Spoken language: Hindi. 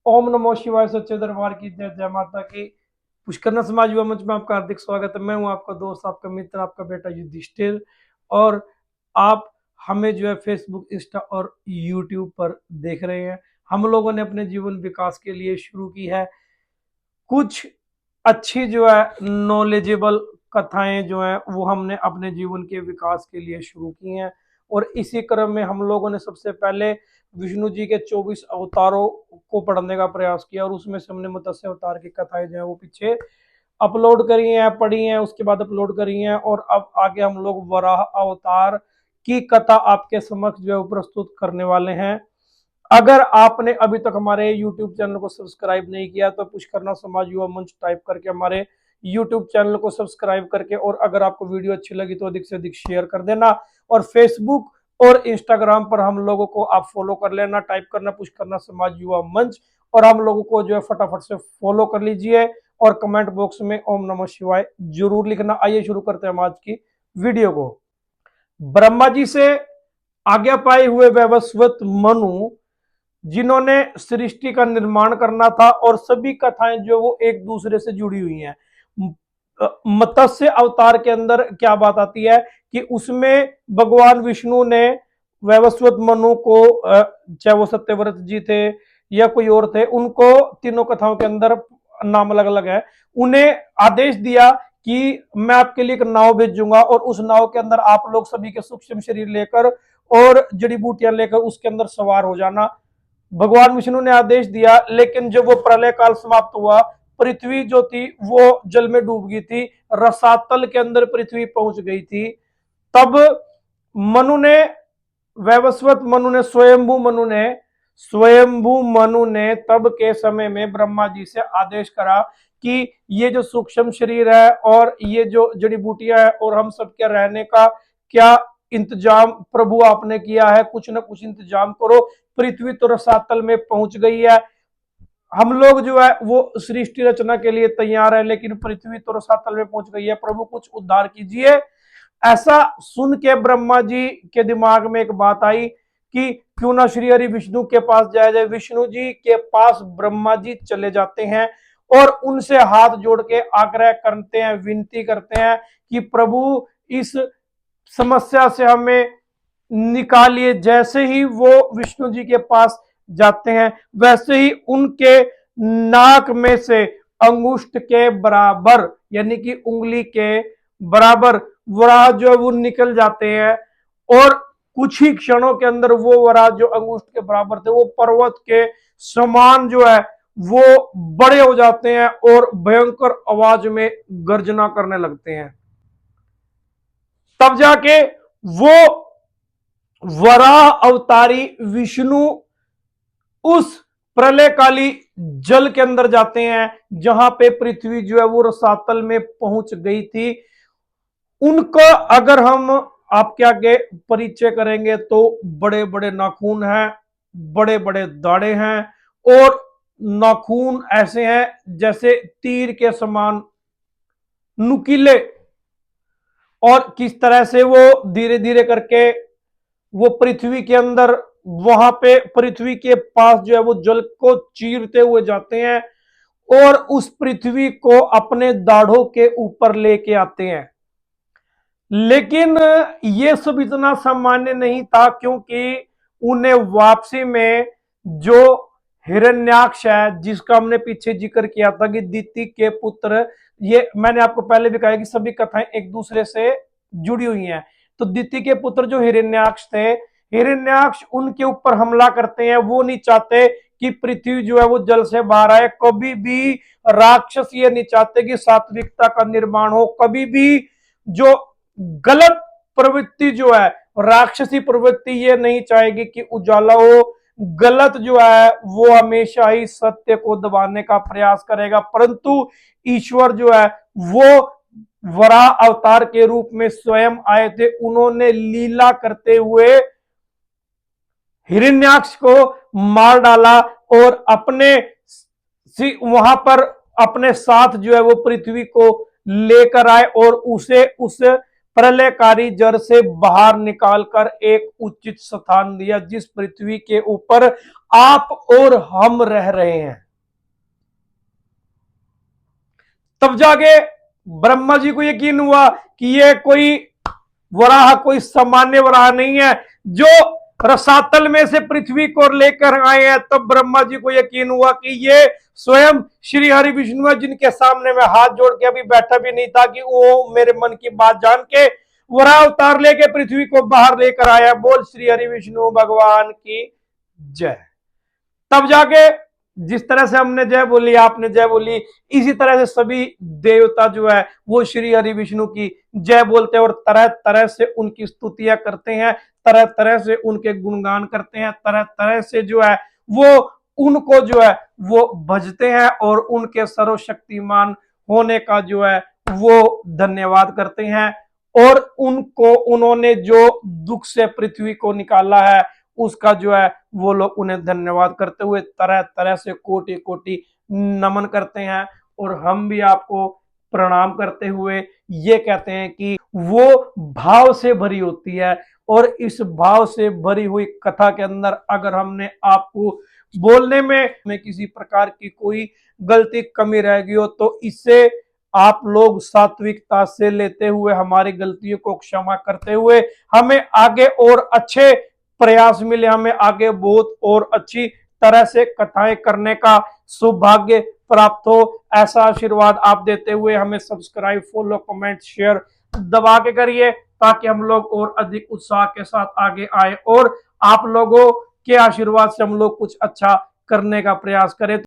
ओम नमो शिवाय। सच्चे दरबार की जय। जय माता की। पुष्करना समाज युवा मंच में आपका हार्दिक स्वागत है। मैं हूं आपका दोस्त, आपका मित्र, आपका बेटा युधिष्ठिर। और आप हमें जो है फेसबुक, इंस्टा और यूट्यूब पर देख रहे हैं। हम लोगों ने अपने जीवन विकास के लिए शुरू की है कुछ अच्छी जो है नॉलेजेबल कथाएं जो है वो हमने अपने जीवन के विकास के लिए शुरू की हैं। और इसी क्रम में हम लोगों ने सबसे पहले विष्णु जी के 24 अवतारों को पढ़ने का प्रयास किया और उसमें से हमने मत्स्य अवतार की कथाएं जो है वो पीछे अपलोड करी हैं, पढ़ी हैं, उसके बाद अपलोड करी हैं। और अब आगे हम लोग वराह अवतार की कथा आपके समक्ष जो है वो प्रस्तुत करने वाले हैं। अगर आपने अभी तक हमारे YouTube चैनल को सब्सक्राइब नहीं किया तो पुष्करना समाज युवा मंच टाइप करके हमारे YouTube चैनल को सब्सक्राइब करके, और अगर आपको वीडियो अच्छी लगी तो अधिक से अधिक शेयर कर देना। और फेसबुक और इंस्टाग्राम पर हम लोगों को आप फॉलो कर लेना, टाइप करना पुष्करना समाज युवा मंच, और हम लोगों को जो है फटाफट से फॉलो कर लीजिए। और कमेंट बॉक्स में ओम नमः शिवाय जरूर लिखना। आइए शुरू करते हैं हम आज की वीडियो को। ब्रह्मा जी से आज्ञा पाए हुए वैवस्वत मनु, जिन्होंने सृष्टि का निर्माण करना था, और सभी कथाएं जो वो एक दूसरे से जुड़ी हुई हैं। मत्स्य अवतार के अंदर क्या बात आती है कि उसमें भगवान विष्णु ने वैवस्वत मनु को, चाहे वो सत्यव्रत जी थे या कोई और थे, उनको तीनों कथाओं के अंदर नाम अलग अलग है, उन्हें आदेश दिया कि मैं आपके लिए एक नाव भेजूंगा और उस नाव के अंदर आप लोग सभी के सूक्ष्म शरीर लेकर और जड़ी बूटियां लेकर उसके अंदर सवार हो जाना। भगवान विष्णु ने आदेश दिया, लेकिन जब वो प्रलय काल समाप्त हुआ, पृथ्वी जो थी वो जल में डूब गई थी, रसातल के अंदर पृथ्वी पहुंच गई थी। तब मनु ने, वैवस्वत मनु ने, स्वयंभू मनु ने तब के समय में ब्रह्मा जी से आदेश करा कि ये जो सूक्ष्म शरीर है और ये जो जड़ी बूटियां है और हम सबके रहने का क्या इंतजाम प्रभु आपने किया है, कुछ ना कुछ इंतजाम करो। पृथ्वी तो रसातल में पहुंच गई है, हम लोग जो है वो सृष्टि रचना के लिए तैयार है, लेकिन पृथ्वी तो रसातल में पहुंच गई है, प्रभु कुछ उद्धार कीजिए। ऐसा सुन के ब्रह्मा जी के दिमाग में एक बात आई कि क्यों ना श्री हरि विष्णु के पास जाया जाए। विष्णु जी के पास ब्रह्मा जी चले जाते हैं और उनसे हाथ जोड़ के आग्रह करते हैं, विनती करते हैं कि प्रभु इस समस्या से हमें निकालिए। जैसे ही वो विष्णु जी के पास जाते हैं, वैसे ही उनके नाक में से अंगुष्ठ के बराबर, यानी कि उंगली के बराबर वराह जो है वो निकल जाते हैं। और कुछ ही क्षणों के अंदर वो वराह जो अंगुष्ठ के बराबर थे वो पर्वत के समान जो है वो बड़े हो जाते हैं और भयंकर आवाज में गर्जना करने लगते हैं। तब जाके वो वराह अवतारी विष्णु उस प्रलयकाली जल के अंदर जाते हैं जहां पे पृथ्वी जो है वो रसातल में पहुंच गई थी। उनका अगर हम आपके आगे परिचय करेंगे तो बड़े बड़े नाखून हैं, बड़े बड़े दाढ़े हैं, और नाखून ऐसे हैं जैसे तीर के समान नुकीले। और किस तरह से वो धीरे धीरे करके वो पृथ्वी के अंदर, वहां पे पृथ्वी के पास जो है वो जल को चीरते हुए जाते हैं और उस पृथ्वी को अपने दाढ़ों के ऊपर लेके आते हैं। लेकिन ये सब इतना सामान्य नहीं था, क्योंकि उन्हें वापसी में जो हिरण्याक्ष है, जिसका हमने पीछे जिक्र किया था कि दिति के पुत्र, ये मैंने आपको पहले भी कहा कि सभी कथाएं एक दूसरे से जुड़ी हुई हैं। तो दिति के पुत्र जो हिरण्याक्ष थे, हिरण्याक्ष उनके ऊपर हमला करते हैं। वो नहीं चाहते कि पृथ्वी जो है वो जल से बाहर आए। कभी भी राक्षस ये नहीं चाहते कि सात्विकता का निर्माण हो। कभी भी जो गलत प्रवृत्ति जो है, राक्षसी प्रवृत्ति, ये नहीं चाहेगी कि उजाला हो। गलत जो है वो हमेशा ही सत्य को दबाने का प्रयास करेगा। परंतु ईश्वर जो है वो वराह अवतार के रूप में स्वयं आए थे। उन्होंने लीला करते हुए हिरण्याक्ष को मार डाला और अपने वहां पर अपने साथ जो है वो पृथ्वी को लेकर आए और उसे उस प्रलयकारी जड़ से बाहर निकालकर एक उचित स्थान दिया जिस पृथ्वी के ऊपर आप और हम रह रहे हैं। तब जाके ब्रह्मा जी को यकीन हुआ कि ये कोई वराह कोई सामान्य वराह नहीं है जो रसातल में से पृथ्वी को लेकर आए हैं। तब ब्रह्मा जी को यकीन हुआ कि ये स्वयं श्री हरि विष्णु है, जिनके सामने मैं हाथ जोड़ के अभी बैठा भी नहीं था कि वो मेरे मन की बात जान के वराह अवतार लेके पृथ्वी को बाहर लेकर आया। बोल श्री हरि विष्णु भगवान की जय। तब जाके जिस तरह से हमने जय बोली, आपने जय बोली, इसी तरह से सभी देवता जो है वो श्री हरि विष्णु की जय बोलते हैं और तरह तरह से उनकी स्तुतियां करते हैं, तरह तरह से उनके गुणगान करते हैं, तरह तरह से जो है वो उनको जो है वो भजते हैं और उनके सर्वशक्तिमान होने का जो है वो धन्यवाद करते हैं। और उनको उन्होंने जो दुख से पृथ्वी को निकाला है उसका जो है वो लोग उन्हें धन्यवाद करते हुए तरह तरह से कोटि कोटि नमन करते हैं। और हम भी आपको प्रणाम करते हुए ये कहते हैं कि वो भाव से भरी होती है और इस भाव से भरी हुई कथा के अंदर अगर हमने आपको बोलने में किसी प्रकार की कोई गलती कमी रह गई हो तो इससे आप लोग सात्विकता से लेते हुए हमारी गलतियों को क्षमा करते हुए हमें आगे और अच्छे प्रयास मिले, हमें आगे बहुत और अच्छी तरह से कथाएं करने का सौभाग्य प्राप्त हो, ऐसा आशीर्वाद आप देते हुए हमें सब्सक्राइब, फॉलो, कमेंट, शेयर दबा के करिए ताकि हम लोग और अधिक उत्साह के साथ आगे आए और आप लोगों के आशीर्वाद से हम लोग कुछ अच्छा करने का प्रयास करें।